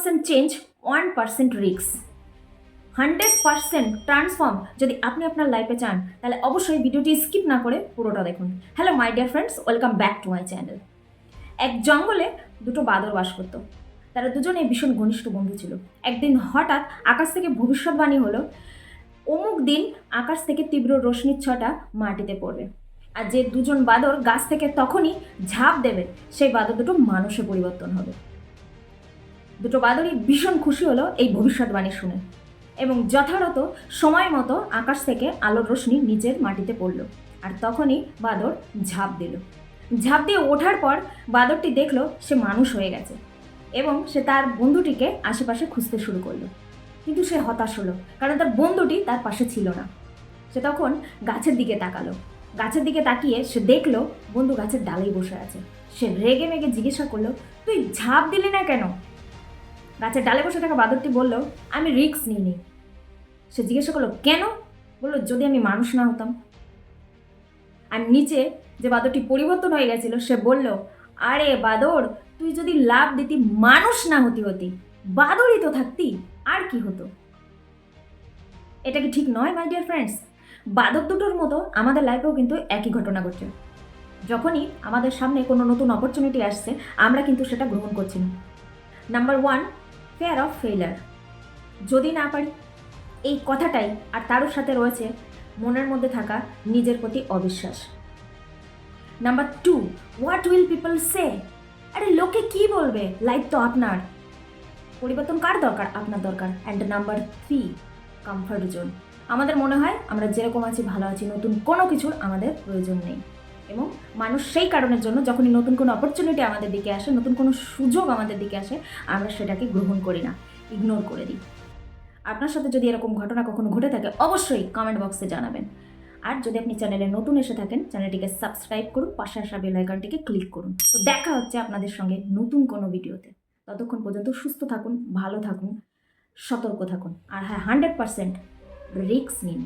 100% change, 1% risk. 100% transform যদি আপনি আপনার লাইফে চান, তাহলে অবশ্যই ভিডিওটি স্কিপ না করে পুরোটা দেখুন। Hello my dear friends, welcome back to my channel. এক জঙ্গলে দুটো বাঁদর বাস করতো। তারা দুজনে ভীষণ ঘনিষ্ঠ বন্ধু ছিল। একদিন হঠাৎ আকাশ থেকে ভবিষ্যৎবাণী হলো, অমুক দিন আকাশ থেকে তীব্র রশ্মির ছটা মাটিতে পড়বে, আর যে দুজন বাঁদর গাছ থেকে তখনই ঝাঁপ দেবে, সেই বাঁদর দুটো মানুষে পরিবর্তন হবে। দুটো বাঁদরই ভীষণ খুশি হলো এই ভবিষ্যৎবাণী শুনে, এবং যথারত সময় মতো আকাশ থেকে আলোর রশ্মি নিচের মাটিতে পড়ল। আর তখনই বাঁদর ঝাঁপ দিল। ঝাঁপ দিয়ে ওঠার পর বাঁদরটি দেখলো সে মানুষ হয়ে গেছে, এবং সে তার বন্ধুটিকে আশেপাশে খুঁজতে শুরু করলো। কিন্তু সে হতাশ হলো, কারণ তার বন্ধুটি তার পাশে ছিল না। সে তখন গাছের দিকে তাকালো। গাছের দিকে তাকিয়ে সে দেখলো বন্ধু গাছের ডালেই বসে আছে। সে রেগে মেগে জিজ্ঞাসা করলো, তুই ঝাঁপ দিলি না কেন? গাছের ডালে বসে থাকা বাঁদরটি বলল, আমি রিস্ক নিইনি। সে জিজ্ঞাসা করলো, কেন? বললো, যদি আমি মানুষ না হতাম। আর নিচে যে বাঁদরটি পরিবর্তন হয়ে গেছিল, সে বলল, আরে বাঁদর, তুই যদি লাভ দিতি মানুষ না হতি, বাঁদরই তো থাকতি, আর কি হতো? এটা কি ঠিক নয় মাই ডিয়ার ফ্রেন্ডস? বাঁদর দুটোর মতো আমাদের লাইফেও কিন্তু একই ঘটনা ঘটছে। যখনই আমাদের সামনে কোনো নতুন অপরচুনিটি আসছে, আমরা কিন্তু সেটা গ্রহণ করছি না। Number 1, fair of failure. যদি না পারি, এই কথাটাই। আর তার সাথে রয়েছে মনের মধ্যে থাকা নিজের প্রতি অবিশ্বাস। নাম্বার 2, হোয়াট উইল পিপল সে। আরে লোকে কি বলবে, লাইফ তো আপনার। পরিবর্তন কার দরকার? আপনার দরকার। And number 3, comfort zone. আমাদের মনে হয় আমরা যেরকম আছি ভালো আছি, নতুন কোনো কিছুর আমাদের প্রয়োজন নেই। এবং মানুষ সেই কারণের জন্য যখনই নতুন কোনো অপরচুনিটি আমাদের দিকে আসে, নতুন কোনো সুযোগ আমাদের দিকে আসে, আমরা সেটাকে গ্রহণ করি না, ইগনোর করে দিই। আপনার সাথে যদি এরকম ঘটনা কখনো ঘটে থাকে, অবশ্যই কমেন্ট বক্সে জানাবেন। আর যদি আপনি চ্যানেলে নতুন এসে থাকেন, চ্যানেলটিকে সাবস্ক্রাইব করুন, পাশে আসা বেল আইকনটিকে ক্লিক করুন। তো দেখা হচ্ছে আপনাদের সঙ্গে নতুন কোনো ভিডিওতে। ততক্ষণ পর্যন্ত সুস্থ থাকুন, ভালো থাকুন, সতর্ক থাকুন। আর হ্যাঁ, 100% রিস্ক নিন।